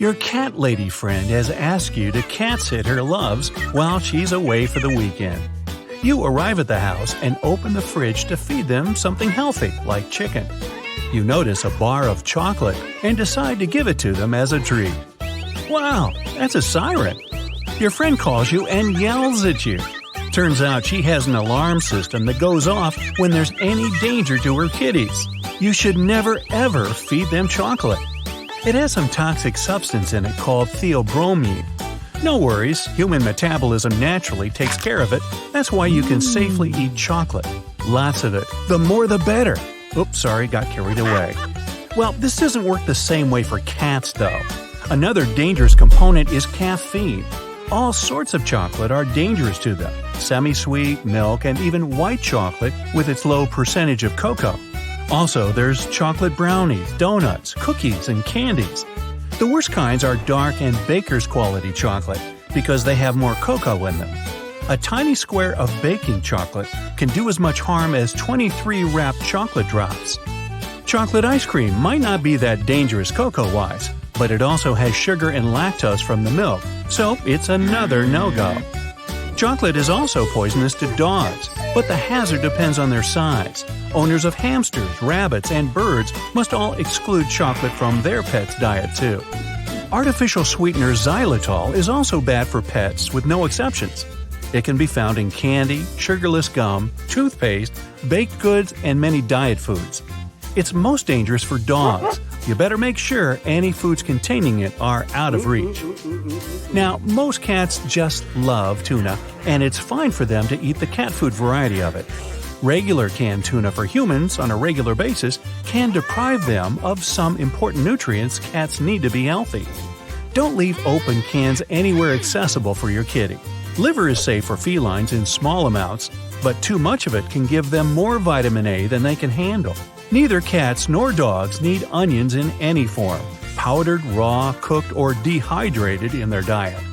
Your cat lady friend has asked you to cat sit her loves while she's away for the weekend. You arrive at the house and open the fridge to feed them something healthy, like chicken. You notice a bar of chocolate and decide to give it to them as a treat. Wow, that's a siren! Your friend calls you and yells at you. Turns out she has an alarm system that goes off when there's any danger to her kitties. You should never ever feed them chocolate. It has some toxic substance in it called theobromine. No worries, human metabolism naturally takes care of it. That's why you can safely eat chocolate. Lots of it. The more the better. Oops, sorry, got carried away. Well, this doesn't work the same way for cats, though. Another dangerous component is caffeine. All sorts of chocolate are dangerous to them. Semi-sweet, milk, and even white chocolate with its low percentage of cocoa. Also, there's chocolate brownies, donuts, cookies, and candies. The worst kinds are dark and baker's quality chocolate because they have more cocoa in them. A tiny square of baking chocolate can do as much harm as 23 wrapped chocolate drops. Chocolate ice cream might not be that dangerous cocoa-wise, but it also has sugar and lactose from the milk, so it's another no-go. Chocolate is also poisonous to dogs, but the hazard depends on their size. Owners of hamsters, rabbits, and birds must all exclude chocolate from their pet's diet too. Artificial sweetener xylitol is also bad for pets with no exceptions. It can be found in candy, sugarless gum, toothpaste, baked goods, and many diet foods. It's most dangerous for dogs. You better make sure any foods containing it are out of reach. Now, most cats just love tuna, and it's fine for them to eat the cat food variety of it. Regular canned tuna for humans on a regular basis can deprive them of some important nutrients cats need to be healthy. Don't leave open cans anywhere accessible for your kitty. Liver is safe for felines in small amounts, but too much of it can give them more vitamin A than they can handle. Neither cats nor dogs need onions in any form, powdered, raw, cooked, or dehydrated in their diet.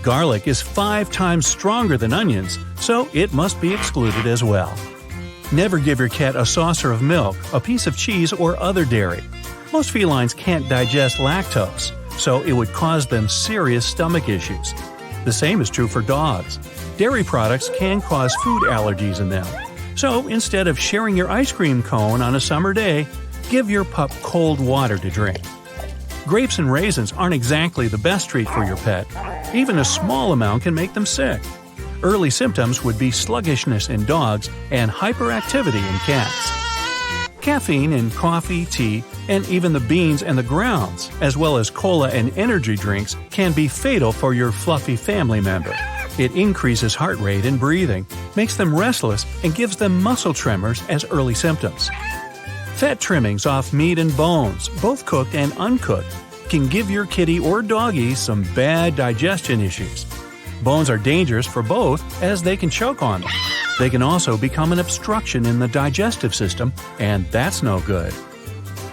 Garlic is 5 times stronger than onions, so it must be excluded as well. Never give your cat a saucer of milk, a piece of cheese, or other dairy. Most felines can't digest lactose, so it would cause them serious stomach issues. The same is true for dogs. Dairy products can cause food allergies in them. So instead of sharing your ice cream cone on a summer day, give your pup cold water to drink. Grapes and raisins aren't exactly the best treat for your pet. Even a small amount can make them sick. Early symptoms would be sluggishness in dogs and hyperactivity in cats. Caffeine in coffee, tea, and even the beans and the grounds, as well as cola and energy drinks, can be fatal for your fluffy family member. It increases heart rate and breathing, makes them restless, and gives them muscle tremors as early symptoms. Fat trimmings off meat and bones, both cooked and uncooked, can give your kitty or doggy some bad digestion issues. Bones are dangerous for both as they can choke on them. They can also become an obstruction in the digestive system, and that's no good.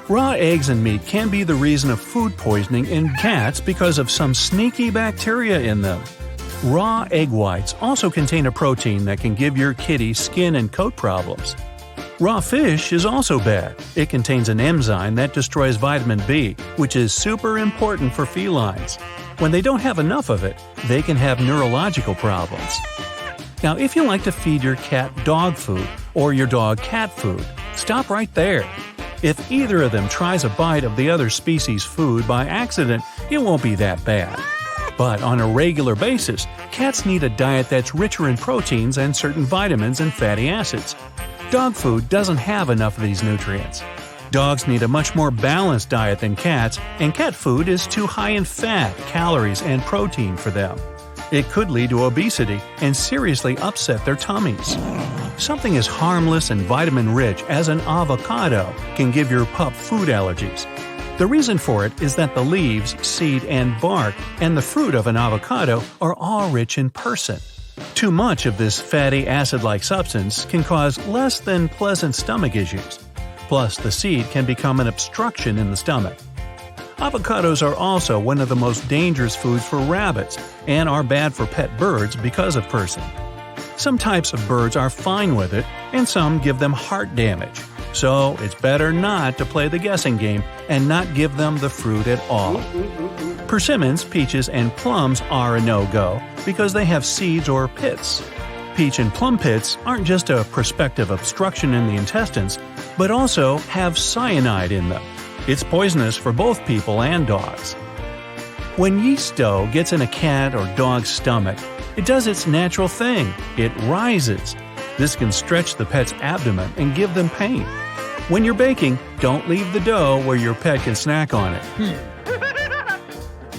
Raw eggs and meat can be the reason of food poisoning in cats because of some sneaky bacteria in them. Raw egg whites also contain a protein that can give your kitty skin and coat problems. Raw fish is also bad. It contains an enzyme that destroys vitamin B, which is super important for felines. When they don't have enough of it, they can have neurological problems. Now, if you like to feed your cat dog food or your dog cat food, stop right there. If either of them tries a bite of the other species' food by accident, it won't be that bad. But on a regular basis, cats need a diet that's richer in proteins and certain vitamins and fatty acids. Dog food doesn't have enough of these nutrients. Dogs need a much more balanced diet than cats, and cat food is too high in fat, calories, and protein for them. It could lead to obesity and seriously upset their tummies. Something as harmless and vitamin-rich as an avocado can give your pup food allergies. The reason for it is that the leaves, seed, and bark and the fruit of an avocado are all rich in persin. Too much of this fatty acid-like substance can cause less than pleasant stomach issues. Plus, the seed can become an obstruction in the stomach. Avocados are also one of the most dangerous foods for rabbits and are bad for pet birds because of persin. Some types of birds are fine with it, and some give them heart damage. So it's better not to play the guessing game and not give them the fruit at all. Persimmons, peaches, and plums are a no-go because they have seeds or pits. Peach and plum pits aren't just a prospective obstruction in the intestines, but also have cyanide in them. It's poisonous for both people and dogs. When yeast dough gets in a cat or dog's stomach, it does its natural thing – it rises. This can stretch the pet's abdomen and give them pain. When you're baking, don't leave the dough where your pet can snack on it.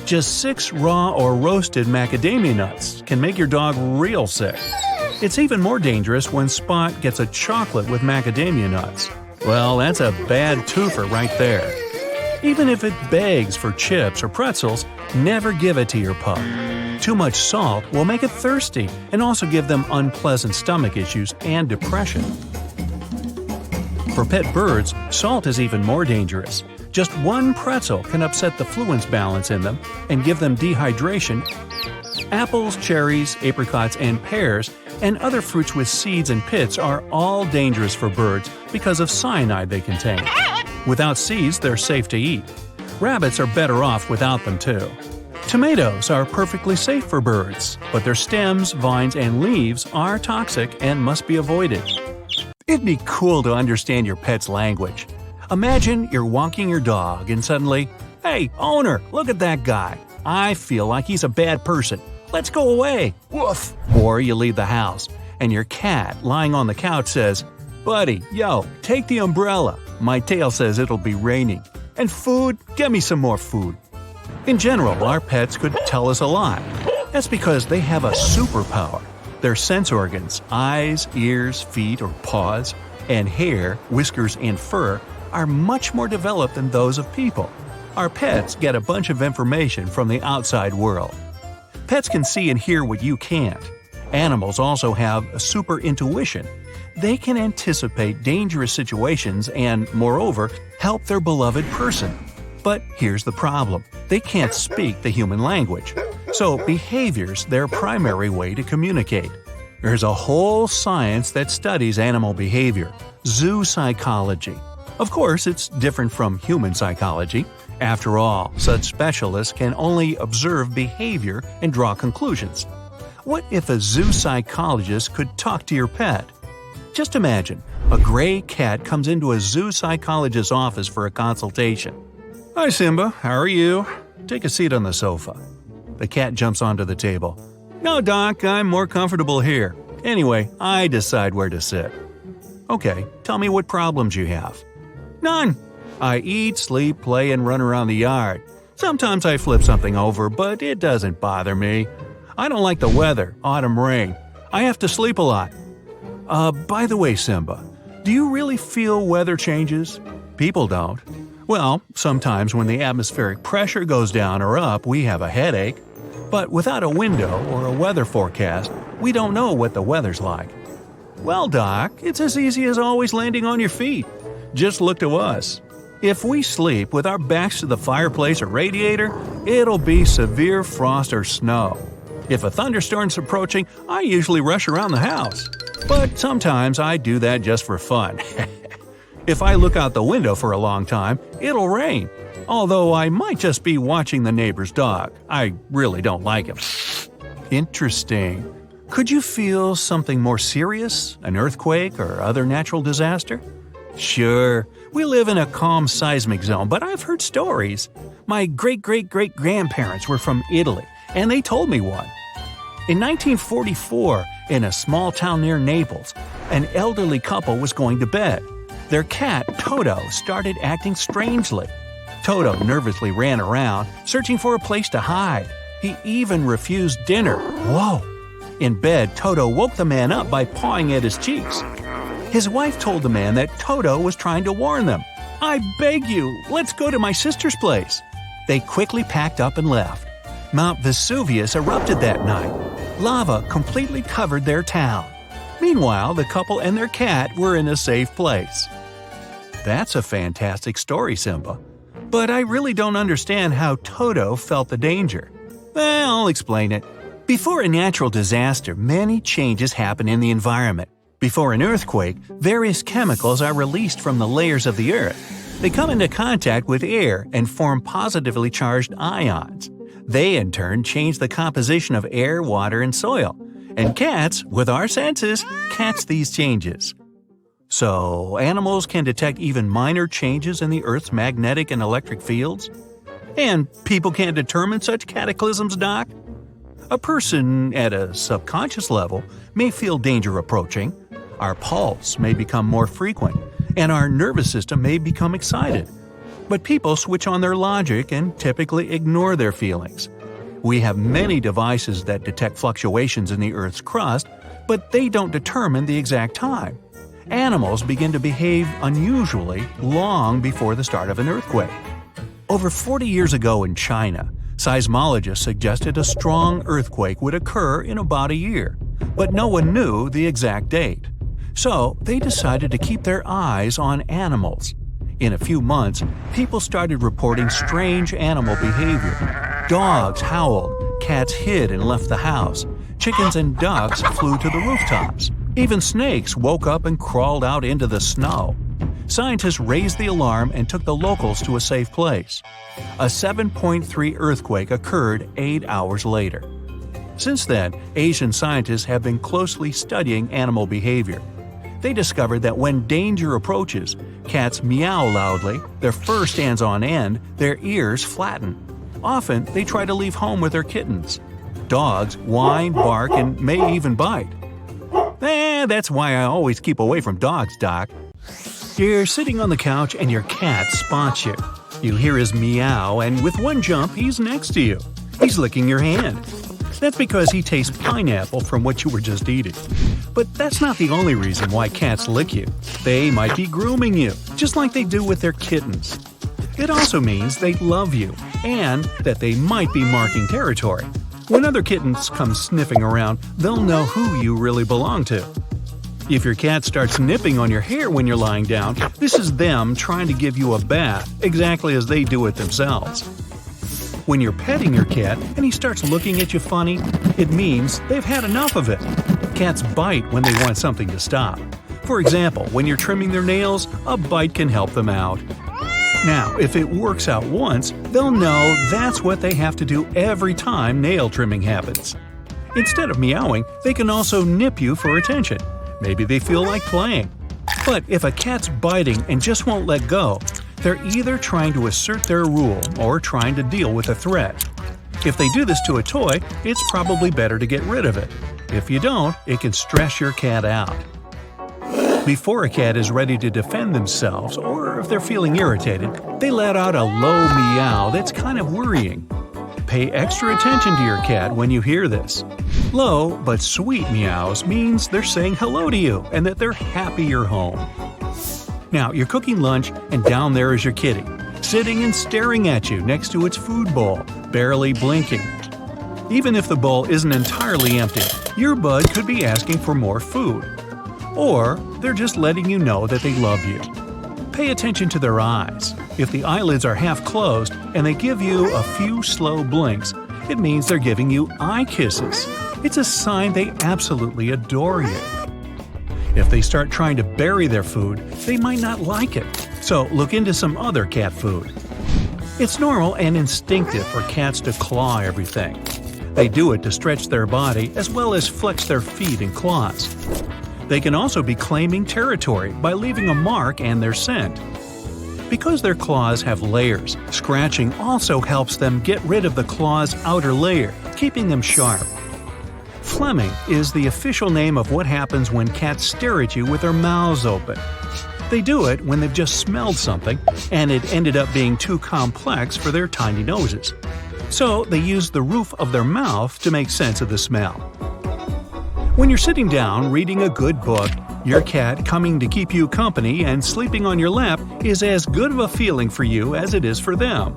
Just 6 raw or roasted macadamia nuts can make your dog real sick. It's even more dangerous when Spot gets a chocolate with macadamia nuts. Well, that's a bad twofer right there. Even if it begs for chips or pretzels, never give it to your pup. Too much salt will make it thirsty and also give them unpleasant stomach issues and depression. For pet birds, salt is even more dangerous. Just 1 pretzel can upset the fluence balance in them and give them dehydration. Apples, cherries, apricots, and pears, and other fruits with seeds and pits are all dangerous for birds because of cyanide they contain. Without seeds, they're safe to eat. Rabbits are better off without them too. Tomatoes are perfectly safe for birds, but their stems, vines, and leaves are toxic and must be avoided. It'd be cool to understand your pet's language. Imagine you're walking your dog and suddenly, "Hey, owner, look at that guy. I feel like he's a bad person. Let's go away. Woof." Or you leave the house, and your cat, lying on the couch, says, "Buddy, yo, take the umbrella. My tail says it'll be raining. And food? Get me some more food." In general, our pets could tell us a lot. That's because they have a superpower. Their sense organs, eyes, ears, feet, or paws, and hair, whiskers, and fur are much more developed than those of people. Our pets get a bunch of information from the outside world. Pets can see and hear what you can't. Animals also have a super intuition. They can anticipate dangerous situations and, moreover, help their beloved person. But here's the problem. They can't speak the human language. So behavior's their primary way to communicate. There's a whole science that studies animal behavior – zoo psychology. Of course, it's different from human psychology. After all, such specialists can only observe behavior and draw conclusions. What if a zoo psychologist could talk to your pet? Just imagine, a gray cat comes into a zoo psychologist's office for a consultation. "Hi Simba, how are you? Take a seat on the sofa." The cat jumps onto the table. "No, Doc, I'm more comfortable here. Anyway, I decide where to sit." "Okay, tell me what problems you have." "None. I eat, sleep, play, and run around the yard. Sometimes I flip something over, but it doesn't bother me. I don't like the weather, autumn rain. I have to sleep a lot." By the way, Simba, do you really feel weather changes? People don't. Well, sometimes when the atmospheric pressure goes down or up, we have a headache. But without a window or a weather forecast, we don't know what the weather's like. Well, Doc, it's as easy as always landing on your feet. Just look to us. If we sleep with our backs to the fireplace or radiator, it'll be severe frost or snow. If a thunderstorm's approaching, I usually rush around the house. But sometimes I do that just for fun. If I look out the window for a long time, it'll rain. Although I might just be watching the neighbor's dog. I really don't like him. Interesting. Could you feel something more serious? An earthquake or other natural disaster? Sure, we live in a calm seismic zone, but I've heard stories. My great-great-great-grandparents were from Italy, and they told me one. In 1944, in a small town near Naples, an elderly couple was going to bed. Their cat, Toto, started acting strangely. Toto nervously ran around, searching for a place to hide. He even refused dinner. Whoa! In bed, Toto woke the man up by pawing at his cheeks. His wife told the man that Toto was trying to warn them. "I beg you, let's go to my sister's place." They quickly packed up and left. Mount Vesuvius erupted that night. Lava completely covered their town. Meanwhile, the couple and their cat were in a safe place. That's a fantastic story, Simba. But I really don't understand how Toto felt the danger. Well, I'll explain it. Before a natural disaster, many changes happen in the environment. Before an earthquake, various chemicals are released from the layers of the earth. They come into contact with air and form positively charged ions. They in turn change the composition of air, water, and soil. And cats, with our senses, catch these changes. So, animals can detect even minor changes in the Earth's magnetic and electric fields? And people can't determine such cataclysms, Doc? A person, at a subconscious level, may feel danger approaching. Our pulse may become more frequent, and our nervous system may become excited. But people switch on their logic and typically ignore their feelings. We have many devices that detect fluctuations in the Earth's crust, but they don't determine the exact time. Animals begin to behave unusually long before the start of an earthquake. Over 40 years ago in China, seismologists suggested a strong earthquake would occur in about a year, but no one knew the exact date. So they decided to keep their eyes on animals. In a few months, people started reporting strange animal behavior. Dogs howled, cats hid and left the house, chickens and ducks flew to the rooftops. Even snakes woke up and crawled out into the snow. Scientists raised the alarm and took the locals to a safe place. A 7.3 earthquake occurred 8 hours later. Since then, Asian scientists have been closely studying animal behavior. They discovered that when danger approaches, cats meow loudly, their fur stands on end, their ears flatten. Often, they try to leave home with their kittens. Dogs whine, bark, and may even bite. That's why I always keep away from dogs, Doc. You're sitting on the couch and your cat spots you. You hear his meow, and with one jump, he's next to you. He's licking your hand. That's because he tastes pineapple from what you were just eating. But that's not the only reason why cats lick you. They might be grooming you, just like they do with their kittens. It also means they love you, and that they might be marking territory. When other kittens come sniffing around, they'll know who you really belong to. If your cat starts nipping on your hair when you're lying down, this is them trying to give you a bath, exactly as they do it themselves. When you're petting your cat and he starts looking at you funny, it means they've had enough of it. Cats bite when they want something to stop. For example, when you're trimming their nails, a bite can help them out. Now, if it works out once, they'll know that's what they have to do every time nail trimming happens. Instead of meowing, they can also nip you for attention. Maybe they feel like playing. But if a cat's biting and just won't let go, they're either trying to assert their rule or trying to deal with a threat. If they do this to a toy, it's probably better to get rid of it. If you don't, it can stress your cat out. Before a cat is ready to defend themselves, or if they're feeling irritated, they let out a low meow that's kind of worrying. Pay extra attention to your cat when you hear this. Low but sweet meows means they're saying hello to you and that they're happy you're home. Now, you're cooking lunch and down there is your kitty, sitting and staring at you next to its food bowl, barely blinking. Even if the bowl isn't entirely empty, your bud could be asking for more food. Or they're just letting you know that they love you. Pay attention to their eyes. If the eyelids are half closed and they give you a few slow blinks, it means they're giving you eye kisses. It's a sign they absolutely adore you. If they start trying to bury their food, they might not like it, so look into some other cat food. It's normal and instinctive for cats to claw everything. They do it to stretch their body as well as flex their feet and claws. They can also be claiming territory by leaving a mark and their scent. Because their claws have layers, scratching also helps them get rid of the claw's outer layer, keeping them sharp. Fleming is the official name of what happens when cats stare at you with their mouths open. They do it when they've just smelled something and it ended up being too complex for their tiny noses. So they use the roof of their mouth to make sense of the smell. When you're sitting down reading a good book, your cat coming to keep you company and sleeping on your lap is as good of a feeling for you as it is for them.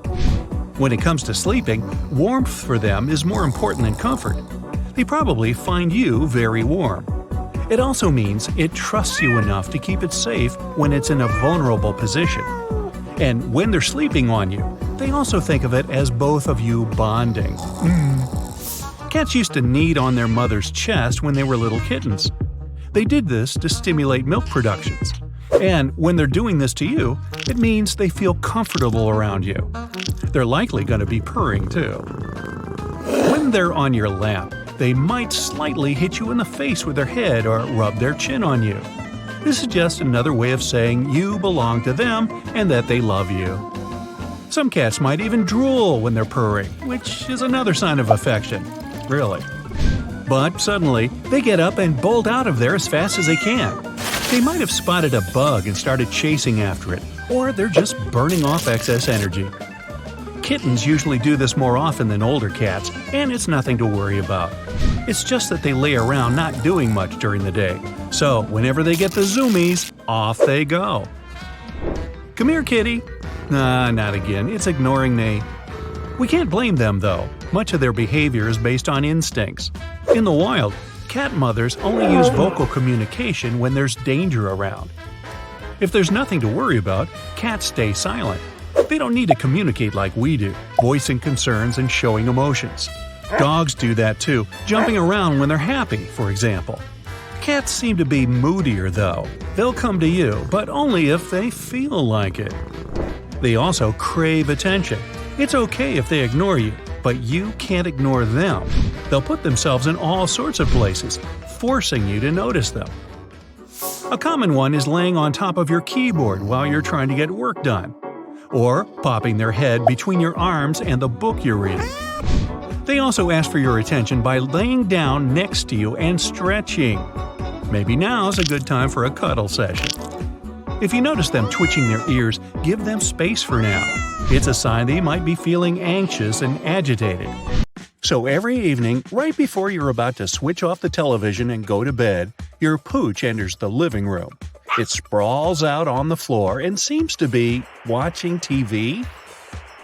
When it comes to sleeping, warmth for them is more important than comfort. They probably find you very warm. It also means it trusts you enough to keep it safe when it's in a vulnerable position. And when they're sleeping on you, they also think of it as both of you bonding. Cats used to knead on their mother's chest when they were little kittens. They did this to stimulate milk productions. And when they're doing this to you, it means they feel comfortable around you. They're likely going to be purring too. when they're on your lap, they might slightly hit you in the face with their head or rub their chin on you. This is just another way of saying you belong to them and that they love you. Some cats might even drool when they're purring, which is another sign of affection. Really. But suddenly, they get up and bolt out of there as fast as they can. They might have spotted a bug and started chasing after it, or they're just burning off excess energy. Kittens usually do this more often than older cats, and it's nothing to worry about. It's just that they lay around not doing much during the day, so whenever they get the zoomies, off they go. Come here, kitty. Nah, not again. It's ignoring me. We can't blame them, though. Much of their behavior is based on instincts. In the wild, cat mothers only use vocal communication when there's danger around. If there's nothing to worry about, cats stay silent. They don't need to communicate like we do, voicing concerns and showing emotions. Dogs do that too, jumping around when they're happy, for example. Cats seem to be moodier, though. They'll come to you, but only if they feel like it. They also crave attention. It's okay if they ignore you, but you can't ignore them. They'll put themselves in all sorts of places, forcing you to notice them. A common one is laying on top of your keyboard while you're trying to get work done, or popping their head between your arms and the book you're reading. They also ask for your attention by laying down next to you and stretching. Maybe now's a good time for a cuddle session. If you notice them twitching their ears, give them space for now. It's a sign they might be feeling anxious and agitated. So every evening, right before you're about to switch off the television and go to bed, your pooch enters the living room. It sprawls out on the floor and seems to be watching TV.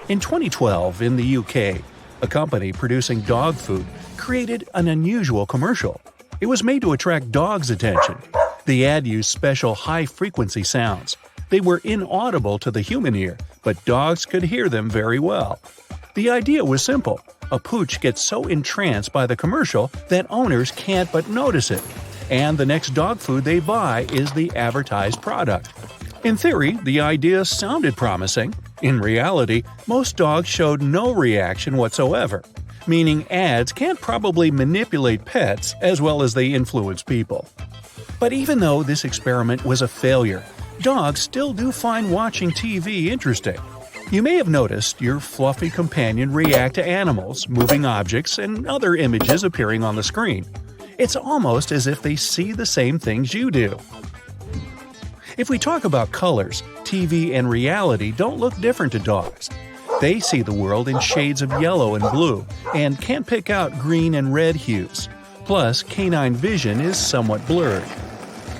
In 2012, in the UK, a company producing dog food created an unusual commercial. It was made to attract dogs' attention. The ad used special high-frequency sounds. They were inaudible to the human ear, but dogs could hear them very well. The idea was simple. A pooch gets so entranced by the commercial that owners can't but notice it, and the next dog food they buy is the advertised product. In theory, the idea sounded promising. In reality, most dogs showed no reaction whatsoever, meaning ads can't probably manipulate pets as well as they influence people. But even though this experiment was a failure, dogs still do find watching TV interesting. You may have noticed your fluffy companion react to animals, moving objects, and other images appearing on the screen. It's almost as if they see the same things you do. If we talk about colors, TV and reality don't look different to dogs. They see the world in shades of yellow and blue, and can't pick out green and red hues. Plus, canine vision is somewhat blurred.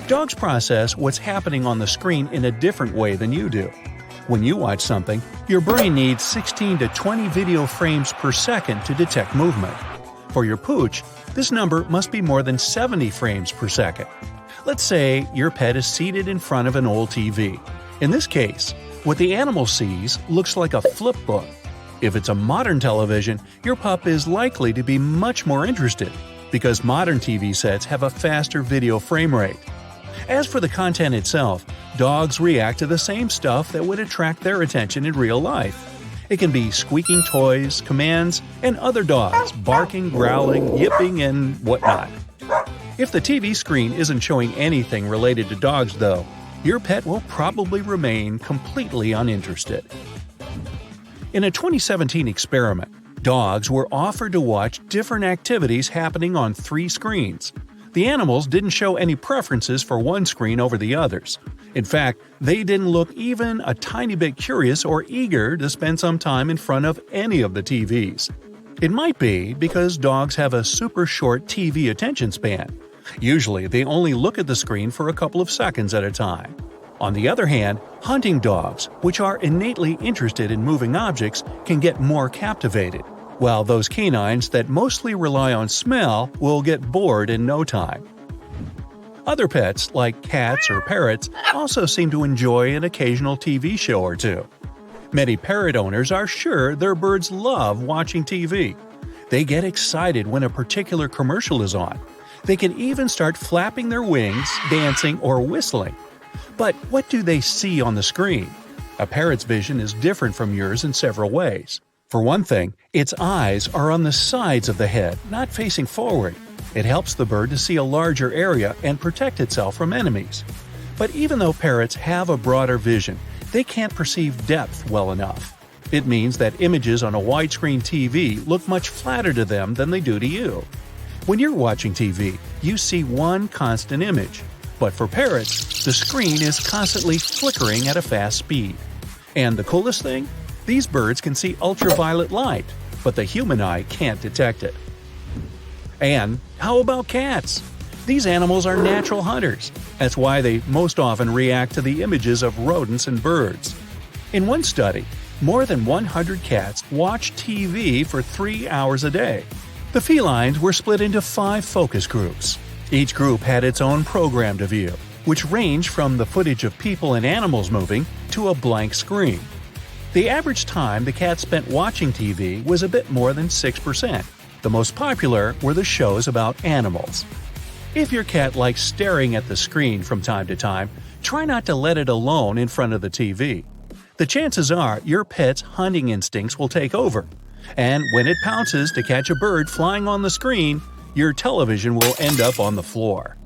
Dogs process what's happening on the screen in a different way than you do. When you watch something, your brain needs 16 to 20 video frames per second to detect movement. For your pooch, this number must be more than 70 frames per second. Let's say your pet is seated in front of an old TV. In this case, what the animal sees looks like a flip book. If it's a modern television, your pup is likely to be much more interested, because modern TV sets have a faster video frame rate. As for the content itself, dogs react to the same stuff that would attract their attention in real life. It can be squeaking toys, commands, and other dogs barking, growling, yipping, and whatnot. If the TV screen isn't showing anything related to dogs, though, your pet will probably remain completely uninterested. In a 2017 experiment, dogs were offered to watch different activities happening on 3 screens. The animals didn't show any preferences for one screen over the others. In fact, they didn't look even a tiny bit curious or eager to spend some time in front of any of the TVs. It might be because dogs have a super short TV attention span. Usually, they only look at the screen for a couple of seconds at a time. On the other hand, hunting dogs, which are innately interested in moving objects, can get more captivated, while those canines that mostly rely on smell will get bored in no time. Other pets, like cats or parrots, also seem to enjoy an occasional TV show or two. Many parrot owners are sure their birds love watching TV. They get excited when a particular commercial is on. They can even start flapping their wings, dancing, or whistling. But what do they see on the screen? A parrot's vision is different from yours in several ways. For one thing, its eyes are on the sides of the head, not facing forward. It helps the bird to see a larger area and protect itself from enemies. But even though parrots have a broader vision, they can't perceive depth well enough. It means that images on a widescreen TV look much flatter to them than they do to you. When you're watching TV, you see one constant image. But for parrots, the screen is constantly flickering at a fast speed. And the coolest thing? These birds can see ultraviolet light, but the human eye can't detect it. And how about cats? These animals are natural hunters. That's why they most often react to the images of rodents and birds. In one study, more than 100 cats watched TV for 3 hours a day. The felines were split into 5 focus groups. Each group had its own program to view, which ranged from the footage of people and animals moving to a blank screen. The average time the cats spent watching TV was a bit more than 6%. The most popular were the shows about animals. If your cat likes staring at the screen from time to time, try not to let it alone in front of the TV. The chances are your pet's hunting instincts will take over. And when it pounces to catch a bird flying on the screen, your television will end up on the floor.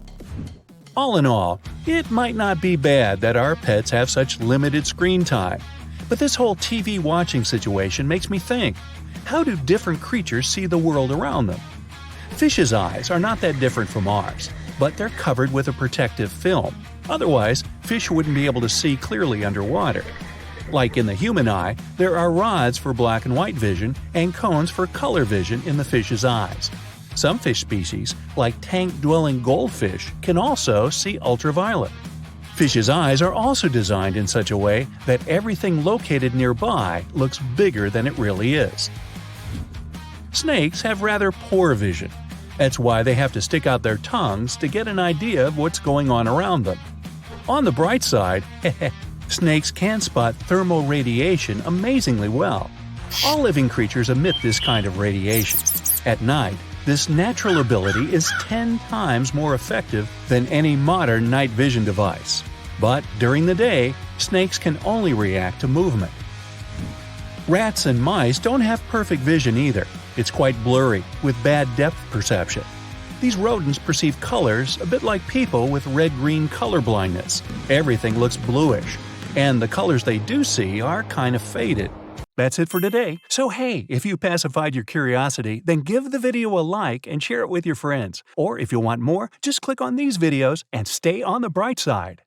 All in all, it might not be bad that our pets have such limited screen time. But this whole TV watching situation makes me think, how do different creatures see the world around them? Fish's eyes are not that different from ours, but they're covered with a protective film. Otherwise, fish wouldn't be able to see clearly underwater. Like in the human eye, there are rods for black and white vision and cones for color vision in the fish's eyes. Some fish species, like tank-dwelling goldfish, can also see ultraviolet. Fish's eyes are also designed in such a way that everything located nearby looks bigger than it really is. Snakes have rather poor vision. That's why they have to stick out their tongues to get an idea of what's going on around them. On the bright side, snakes can spot thermal radiation amazingly well. All living creatures emit this kind of radiation. At night, this natural ability is 10 times more effective than any modern night vision device. But during the day, snakes can only react to movement. Rats and mice don't have perfect vision either. It's quite blurry, with bad depth perception. These rodents perceive colors a bit like people with red-green color blindness. Everything looks bluish, and the colors they do see are kind of faded. That's it for today. So hey, if you pacified your curiosity, then give the video a like and share it with your friends. Or if you want more, just click on these videos and stay on the bright side.